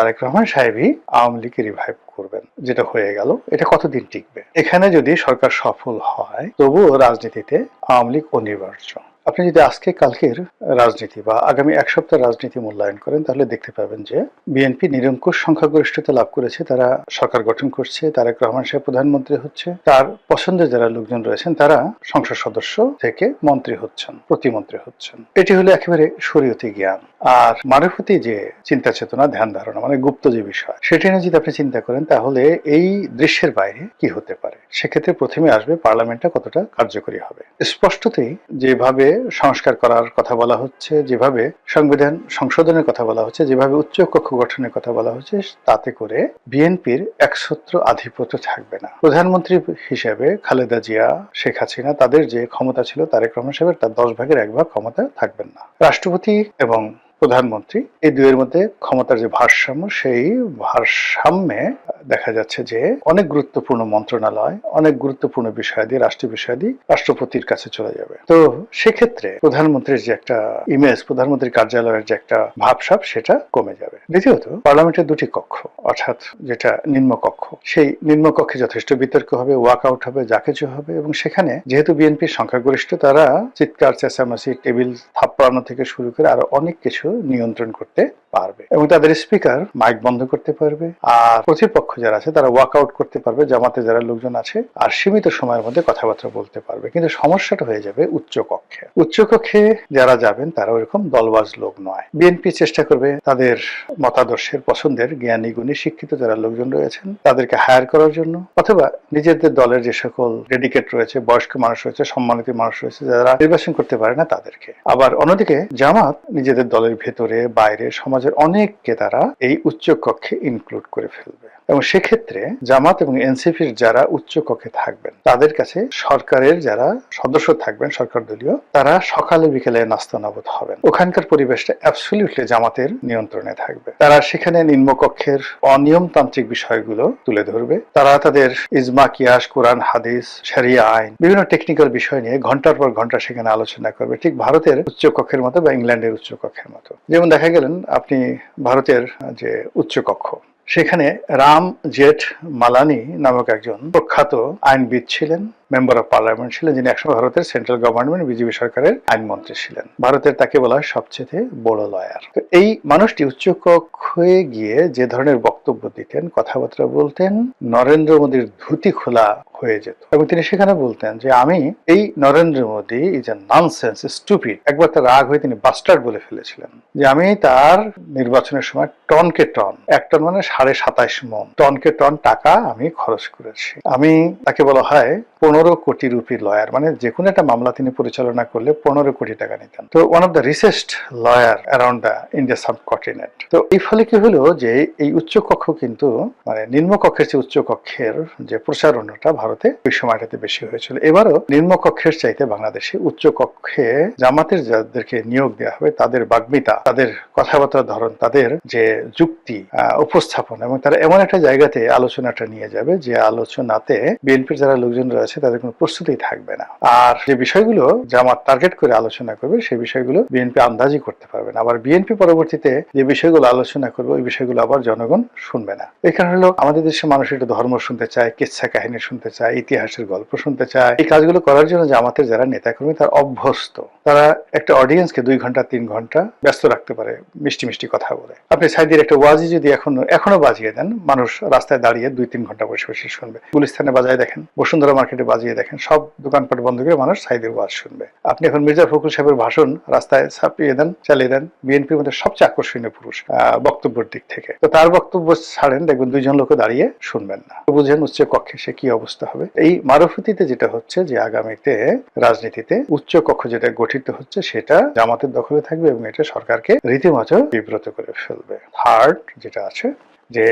তারেক রহমান সাহেবই আওয়ামী লীগকে রিভাইভ করবেন, যেটা হয়ে গেল। এটা কতদিন টিকবে? এখানে যদি সরকার সফল হয় তবুও রাজনীতিতে আওয়ামী লীগ অনিবার্য। আপনি যদি আজকে কালকের রাজনীতি বা আগামী এক সপ্তাহ রাজনীতি মূল্যায়ন করেন তাহলে দেখতে পাবেন যে বিএনপি নিরঙ্কুশ সংখ্যাগরিষ্ঠতা লাভ করেছে, তারা সরকার গঠন করছে, তারেক রহমান সাহেব প্রধানমন্ত্রী হচ্ছে, তার পছন্দের যারা লোকজন রয়েছেন তারা সংসদ সদস্য থেকে মন্ত্রী হচ্ছেন, প্রতিমন্ত্রী হচ্ছেন। এটি হলো একেবারে শরীয়তি জ্ঞান। আর মারফতি যে চিন্তা চেতনা, ধ্যান ধারণা, মানে গুপ্ত যে বিষয়, সেটা নিয়ে যদি আপনি চিন্তা করেন তাহলে এই দৃশ্যের বাইরে কি হতে পারে? সেক্ষেত্রে প্রথমে আসবে পার্লামেন্টটা কতটা কার্যকরী হবে। স্পষ্টতই যেভাবে সংস্কার করার কথা বলা হচ্ছে, যেভাবে সংবিধান সংশোধনের কথা বলা হচ্ছে, যেভাবে উচ্চ কক্ষ গঠনের কথা বলা হচ্ছে, তাতে করে বিএনপির একছত্র আধিপত্য থাকবে না। প্রধানমন্ত্রী হিসেবে খালেদা জিয়া, শেখ হাসিনা, তাদের যে ক্ষমতা ছিল তারেক রহমান সাহেবের তার 10 ভাগের 1 ভাগ ক্ষমতা থাকবেন না। রাষ্ট্রপতি এবং প্রধানমন্ত্রী এই দুয়ের মধ্যে ক্ষমতার যে ভারসাম্য, সেই ভারসাম্যে দেখা যাচ্ছে যে অনেক গুরুত্বপূর্ণ মন্ত্রণালয়, অনেক গুরুত্বপূর্ণ বিষয়াদি, রাষ্ট্রীয় বিষয়াদি রাষ্ট্রপতির কাছে চলে যাবে। তো সেক্ষেত্রে প্রধানমন্ত্রীর যে একটা ইমেজ, প্রধানমন্ত্রীর কার্যালয়ের যে একটা ভাবসাব, সেটা কমে যাবে। দ্বিতীয়ত, পার্লামেন্টের 2টি কক্ষ, অর্থাৎ যেটা নিম্নকক্ষ, সেই নিম্নকক্ষে যথেষ্ট বিতর্ক হবে, ওয়াকআউট হবে, যা কিছু হবে। এবং সেখানে যেহেতু বিএনপির সংখ্যাগরিষ্ঠ, তারা চিৎকার চেঁচামেচি, টেবিল থাপ্পড়ানো থেকে শুরু করে আরো অনেক কিছু নিয়ন্ত্রণ করতে পারবে এবং তাদের স্পিকার মাইক বন্ধ করতে পারবে। আর প্রতিপক্ষ যারা আছে তারা ওয়াকআউট করতে পারবে, জামাতে যারা লোকজন আছে, আর সীমিত সময়ের মধ্যে কথাবার্তা বলতে পারবে। কিন্তু সমস্যাটা হয়ে যাবে উচ্চ কক্ষে। উচ্চ কক্ষে যারা যাবেন তারা ওইরকম দলবাজ লোক নয়। বিএনপি চেষ্টা করবে তাদের মতাদর্শের, পছন্দের জ্ঞানী গুণী শিক্ষিত যারা লোকজন রয়েছেন তাদেরকে হায়ার করার জন্য, অথবা নিজেদের দলের যে সকল ডেডিকেট রয়েছে, বয়স্ক মানুষ রয়েছে, সম্মানিত মানুষ রয়েছে, যারা নির্বাচন করতে পারে না তাদেরকে। আবার অন্যদিকে জামাত নিজেদের দলের ভেতরে বাইরে সমাজের অনেককে তারা এই উচ্চ কক্ষে ইনক্লুড করে ফেলবে। এবং সেক্ষেত্রে জামাত এবং এনসিপির যারা উচ্চ কক্ষে থাকবেন তাদের কাছে সরকারের যারা সদস্য থাকবেন, সরকার দলীয়, তারা সকালে বিকেলে নাস্তানাবুদ হবেন। ওখানকার পরিবেশটা অ্যাবসলিউটলি জামাতের নিয়ন্ত্রণে থাকবে। তারা সেখানে নিম্নকক্ষের অনিয়মতান্ত্রিক বিষয়গুলো তুলে ধরবে। তারা তাদের ইজমা, কিয়াস, কোরআন, হাদিস, শরিয়া আইন, বিভিন্ন টেকনিক্যাল বিষয় নিয়ে ঘন্টার পর ঘন্টা সেখানে আলোচনা করবে, ঠিক ভারতের উচ্চ কক্ষের মতো বা ইংল্যান্ডের উচ্চ কক্ষের মতো। যেমন দেখা গেলেন আপনি ভারতের যে উচ্চ কক্ষ, সেখানে রাম জেঠ মালানি নামক একজন প্রখ্যাত আইনবিদ ছিলেন, মেম্বার অফ পার্লামেন্ট ছিলেন, যিনি একসময় ভারতের সেন্ট্রাল গভর্নমেন্ট বিজেপি সরকারের আইনমন্ত্রী ছিলেন। ভারতের তাকে বলা হয় সবচেয়ে বড় লয়ার। তো এই মানুষটি উচ্চ কক্ষে গিয়ে যে ধরনের বক্তব্য দিতেন, কথাবার্তা বলতেন, নরেন্দ্র মোদীর ধুতি খোলা হয়ে যেত। এবং তিনি সেখানে বলতেন যে আমি এই Narendra Modi is a nonsense, stupid. একবার তার রাগ হয়ে তিনি বাস্টার্ড বলে ফেলেছিলেন, যে আমি তার নির্বাচনের সময় টনকে টন, 1 টন মানে 27.5 মণ, টনকে টন টাকা আমি খরচ করেছি। আমি, তাকে বলা হয় 15 কোটি রুপির লয়ার, মানে যে কোনো একটা মামলা তিনি পরিচালনা করলে 15 কোটি টাকা নিতেন। তো one of the richest lawyer around the India subcontinent. তো এই ফলে কি হলো যে এই উচ্চ কক্ষ কিন্তু, মানে নিম্নকক্ষের চেয়ে উচ্চ কক্ষের যে প্রচারণাটা ভারতে ওই সময়টাতে বেশি হয়েছিল। এবারও নিম্নকক্ষের চাইতে বাংলাদেশে উচ্চ কক্ষে জামাতের যাদেরকে নিয়োগ দেওয়া হবে তাদের বাগ্মিতা, তাদের কথাবার্তার ধরন, তাদের যে যুক্তি উপস্থাপন, এবং তারা এমন একটা জায়গাতে আলোচনাটা নিয়ে যাবে যে আলোচনাতে বিএনপির যারা লোকজন রয়েছে তাদের কোনো প্রস্তুতি থাকবে না। আর যে বিষয়গুলো জামাত টার্গেট করে আলোচনা করবে সেই বিষয়গুলো বিএনপি আন্দাজি করতে পারবে না। আবার বিএনপি পরবর্তীতে যে বিষয়গুলো আলোচনা করবে ওই বিষয়গুলো আবার জনগণ শুনবে না। এই কারণে হলো আমাদের দেশের মানুষ একটু ধর্ম শুনতে চায়, কিচ্ছা কাহিনী শুনতে চায়, ইতিহাসের গল্প শুনতে চায়। এই কাজগুলো করার জন্য জামাতের যারা নেতাকর্মী তারা অভ্যস্ত। তারা একটা অডিয়েন্সকে 2 ঘন্টা 3 ঘন্টা ব্যস্ত রাখতে পারে মিষ্টি মিষ্টি কথা বলে। আপনি সাইদের একটা ওয়াজি যদি এখনো বাজিয়ে দেন, মানুষ রাস্তায় দাঁড়িয়ে 2-3 ঘন্টা বসে বসে শুনবে। গুলিস্তানে বাজায় দেখেন, বসুন্ধরা মার্কেটে বাজিয়ে দেখেন, সব দোকানপাট বন্ধ করে মানুষ সাইদের ওয়াজ শুনবে। আপনি এখন মির্জা ফখরুল সাহেবের ভাষণ রাস্তায় ছাপিয়ে দেন, চালিয়ে দেন, বিএনপির মধ্যে সবচেয়ে আকর্ষণীয় পুরুষ বক্তব্যের দিক থেকে, তো তার বক্তব্য ছাড়েন, দেখবেন 2 জন লোক দাঁড়িয়ে শুনবেন না। বুঝেন উচ্চ কক্ষে সে কি অবস্থা হবে। এই মারুফতিতে যেটা হচ্ছে যে আগামীতে রাজনীতিতে উচ্চ কক্ষ যেটা গঠিত হচ্ছে সেটা জামাতের দখলে থাকবে এবং এটা সরকারকে রীতিমতো বিব্রত করে ফেলবে। থার্ড যেটা আছে যে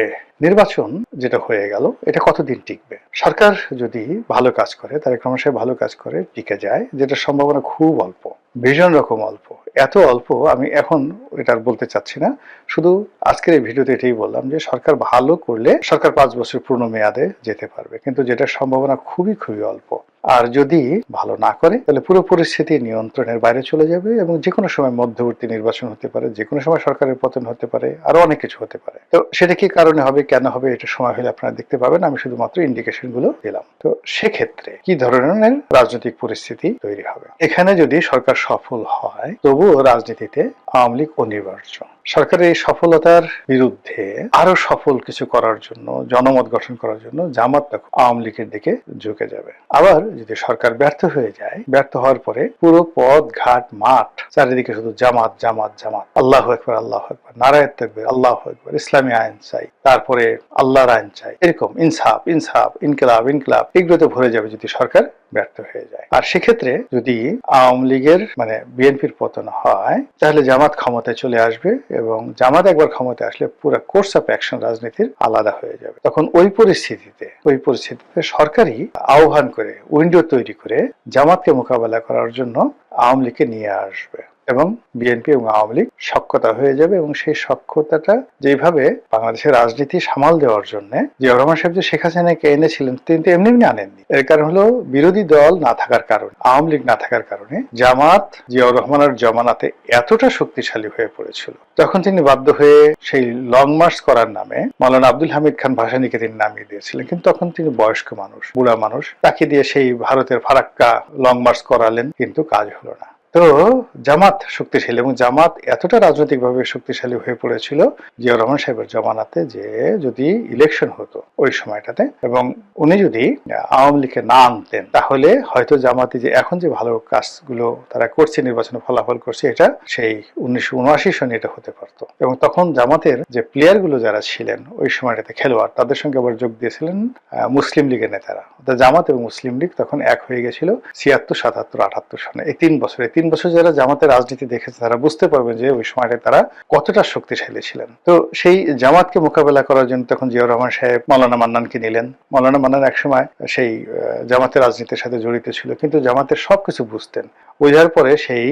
নির্বাচন যেটা হয়ে গেল, এটা কতদিন টিকবে? সরকার যদি ভালো কাজ করে, তারেক রহমান সাহেব ভালো কাজ করে টিকে যায়, যেটা সম্ভাবনা খুব অল্প, ভীষণ রকম অল্প। এত অল্প আমি এখন এটা বলতে চাচ্ছি না, শুধু আজকের এই ভিডিওতে এটাই বললাম যে সরকার ভালো করলে সরকার 5 বছর পূর্ণ মেয়াদে যেতে পারবে, কিন্তু যেটা সম্ভাবনা খুবই খুবই অল্প। আর যদি ভালো না করে তাহলে পুরো পরিস্থিতি নিয়ন্ত্রণের বাইরে চলে যাবে এবং যে কোনো সময় মধ্যবর্তী নির্বাচন হতে পারে, যে কোনো সময় সরকারের পতন হতে পারে, আরো অনেক কিছু হতে পারে। তো সেটা কি কারণে হবে, কেন হবে, এটা সময় হলে আপনারা দেখতে পাবেন। আমি শুধুমাত্র ইন্ডিকেশন গুলো দিলাম। তো সেক্ষেত্রে কি ধরনের রাজনৈতিক পরিস্থিতি তৈরি হবে? এখানে যদি সরকার সফল হয় তবুও রাজনীতিতে আওয়ামী লীগ অনিবার্য। সরকারের এই সফলতার বিরুদ্ধে আরো সফল কিছু করার জন্য, জনমত গঠন করার জন্য জামাত তখন আওয়ামী লীগের দিকে ঝুঁকে যাবে। আবার যদি সরকার ব্যর্থ হয়ে যায়, ব্যর্থ হওয়ার পরে পুরো পথ ঘাট মাঠ চারিদিকে শুধু জামাত জামাত জামাত, আল্লাহু আকবার আল্লাহু আকবার, নারায়ে তাকবীর, আল্লাহু আকবার, ইসলামী আইন চাই, তারপরে আল্লাহর আইন চাই, এরকম ইনসাফ ইনসাফ, ইনকিলাব ইনকিলাব, এগুলোতে ভরে যাবে যদি সরকার ব্যর্থ হয়ে যায়। আর সেক্ষেত্রে যদি আওয়ামী লীগের বিএনপির পতন হয় তাহলে জামাত ক্ষমতায় চলে আসবে এবং জামাত একবার ক্ষমতায় আসলে পুরো কোর্স অফ অ্যাকশন রাজনীতির আলাদা হয়ে যাবে। তখন ওই পরিস্থিতিতে সরকারই আহ্বান করে, উইন্ডো তৈরি করে জামাতকে মোকাবেলা করার জন্য আওয়ামী লীগকে নিয়ে আসবে এবং বিএনপি এবং আওয়ামী লীগ সখ্যতা হয়ে যাবে। এবং সেই সখ্যতাটা যেভাবে বাংলাদেশের রাজনীতি সামাল দেওয়ার জন্য জিয়াউর রহমান সাহেব যে শেখ হাসিনাকে এনেছিলেন, তিনি তো এমনি আনেননি। এর কারণ হলো বিরোধী দল না থাকার কারণে, আওয়ামী লীগ না থাকার কারণে জামাত জিয়াউর রহমানের জমানাতে এতটা শক্তিশালী হয়ে পড়েছিল, তখন তিনি বাধ্য হয়ে সেই লং মার্চ করার নামে মাওলানা আব্দুল হামিদ খান ভাসানীকে তিনি নামিয়ে দিয়েছিলেন। কিন্তু তখন তিনি বয়স্ক মানুষ, বুড়া মানুষ, তাকে দিয়ে সেই ভারতের ফারাক্কা লং মার্চ করালেন, কিন্তু কাজ হলো না। তো জামাত শক্তিশালী এবং জামাত এতটা রাজনৈতিকভাবে শক্তিশালী হয়ে পড়েছিল জিয়াউর রহমান সাহেবের জমানাতে যে যদি ইলেকশন হতো ওই সময়টাতে এবং উনি যদি আওয়ামী লীগকে না আনতেন তাহলে হয়তো জামাতে যে এখন যে ভালো কাজগুলো তারা করছে, নির্বাচনে ফলাফল করছে, এটা সেই 1979 সনে এটা হতে পারতো। এবং তখন জামাতের যে প্লেয়ার গুলো যারা ছিলেন ওই সময়টাতে খেলোয়াড়, তাদের সঙ্গে আবার যোগ দিয়েছিলেন মুসলিম লীগের নেতারা। জামাত এবং মুসলিম লীগ তখন এক হয়ে গেছিল 76, 77, 78 সনে। এই 3 বছর যারা জামাতের রাজনীতি দেখেছে তারা বুঝতে পারবেন যে ওই সময়টায় তারা কতটা শক্তিশালী ছিলেন। তো সেই জামাতকে মোকাবেলা করার জন্য তখন জিয়াউর রহমান সাহেব মাওলানা মান্নানকে নিলেন। মাওলানা মান্নান একসময় সেই জামাতের রাজনীতির সাথে জড়িত ছিল, কিন্তু জামাতের সবকিছু বুঝতেন। বোঝার পরে সেই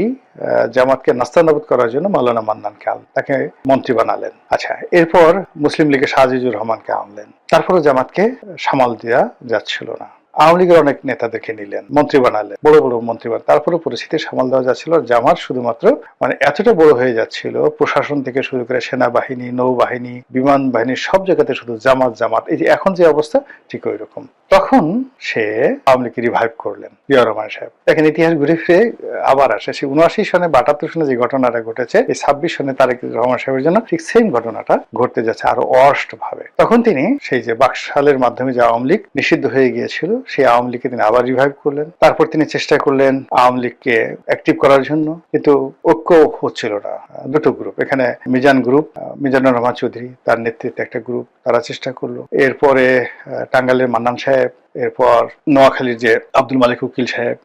জামাতকে নাস্তানাবুদ করার জন্য মাওলানা মান্নানকে তাকে মন্ত্রী বানালেন। আচ্ছা, এরপর মুসলিম লীগের শাহজিজুর রহমানকে আনলেন। তারপরে জামাতকে সামাল দেওয়া যাচ্ছিল না। আওয়ামী লীগের অনেক নেতাদেরকে নিলেন, মন্ত্রী বানালেন, বড় বড় মন্ত্রী বানালেন। তারপরে পরিস্থিতি সামাল দেওয়া যাচ্ছিল। জামাত শুধুমাত্র এতটা বড় হয়ে যাচ্ছিল, প্রশাসন থেকে শুরু করে সেনাবাহিনী, নৌবাহিনী, বিমান বাহিনী, সব জায়গাতে শুধু জামাত জামাত। এই যে এখন যে অবস্থা ঠিক ওই রকম। তখন সে আওয়ামী লীগকে রিভাইভ করলেন জিয়াউর রহমান সাহেব। দেখেন ইতিহাস ঘুরে ফিরে আবার আসে। সেই 79 সনে বা 78 সনে যে ঘটনাটা ঘটেছে, এই 26 সনে তারেক রহমান সাহেবের জন্য ঠিক সেম ঘটনাটা ঘটতে যাচ্ছে আরো অষ্ট ভাবে। তখন তিনি সেই যে বাকশালের মাধ্যমে যে আওয়ামী লীগ নিষিদ্ধ হয়ে গিয়েছিল সেই আওয়ামী লীগকে তিনি আবার রিভাইভ করলেন। তারপর তিনি চেষ্টা করলেন আওয়ামী লীগকে অ্যাক্টিভ করার জন্য, কিন্তু ঐক্য হচ্ছিল না। দুটো গ্রুপ, এখানে মিজান গ্রুপ, মিজানুর রহমান চৌধুরী তার নেতৃত্বে একটা গ্রুপ, তারা চেষ্টা করলো। এরপরে টাঙ্গাইলের মান্নান সাহেব, এরপর নোয়াখালীর যে আব্দুল মালিক উকিল সাহেব,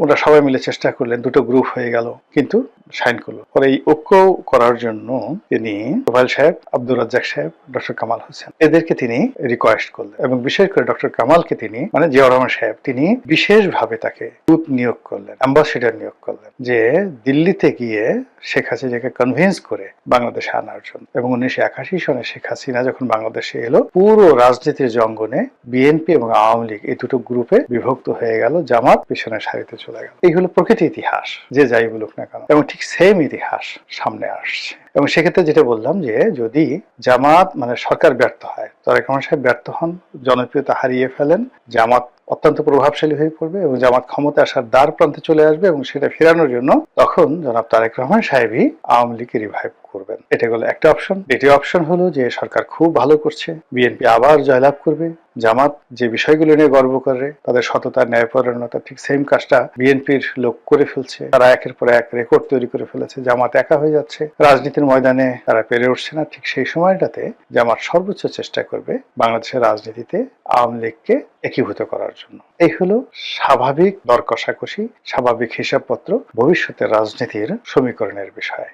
ওরা সবাই মিলে চেষ্টা করলেন, দুটো গ্রুপ হয়ে গেল, কিন্তু সাইন করলো। পরে এই ঐক্য করার জন্য তিনি তোফায়েল সাহেব, আব্দুর রাজ্জাক সাহেব, ডক্টর কামাল হোসেন, এদেরকে তিনি রিকোয়েস্ট করলেন এবং বিশেষ করে ডক্টর কামালকে তিনি জিয়াউর রহমান সাহেব তিনি বিশেষভাবে তাকে দূত নিয়োগ করলেন, অ্যাম্বাসেডর নিয়োগ করলেন, যে দিল্লিতে গিয়ে শেখ হাসিনাকে কনভিন্স করে বাংলাদেশে আনার জন্য। এবং 1981 সনে শেখ হাসিনা যখন বাংলাদেশে এলো, পুরো রাজনীতির জঙ্গনে বিএনপি এবং আওয়ামী লীগ এই দুটো গ্রুপে বিভক্ত হয়ে গেল, জামাত পিছনের সারিতে চলে গেল। এই হলো প্রকৃত ইতিহাস, যে যাই বলুক না কেন। এবং ঠিক সেম ইতিহাস সামনে আসছে। এবং সেক্ষেত্রে যেটা বললাম যে যদি জামাত সরকার ব্যর্থ হয়, তারেক রহমান সাহেব ব্যর্থ হন, জনপ্রিয়তা হারিয়ে ফেলেন, জামাত অত্যন্ত প্রভাবশালী হয়ে পড়বে এবং জামাত ক্ষমতা আসার দ্বার প্রান্তে চলে আসবে এবং সেটা ফেরানোর জন্য তখন জনাব তারেক রহমান সাহেবই আওয়ামী লীগকে রিভাইভ করবেন। এটা হলো একটা অপশন। দ্বিতীয় অপশন হলো যে সরকার খুব ভালো করছে, বিএনপি আবার জয়লাভ করবে, জামাত যে বিষয়গুলো নিয়ে গর্ব করে, তাদের সততা, ন্যায়পরায়ণতা, ঠিক সেম কাজটা বিএনপির লোক করে ফেলছে। তারা একের পর এক রেকর্ড তৈরি করে ফেলেছে। জামাত একা হয়ে যাচ্ছে, রাজনীতির ময়দানে তারা পেরে উঠছে না। ঠিক সেই সময়টাতে জামাত সর্বোচ্চ চেষ্টা করবে বাংলাদেশের রাজনীতিতে আওয়ামী লীগকে একীভূত করার জন্য। এই হলো স্বাভাবিক দর কষাকষি, স্বাভাবিক হিসাবপত্র ভবিষ্যতের রাজনীতির সমীকরণের বিষয়।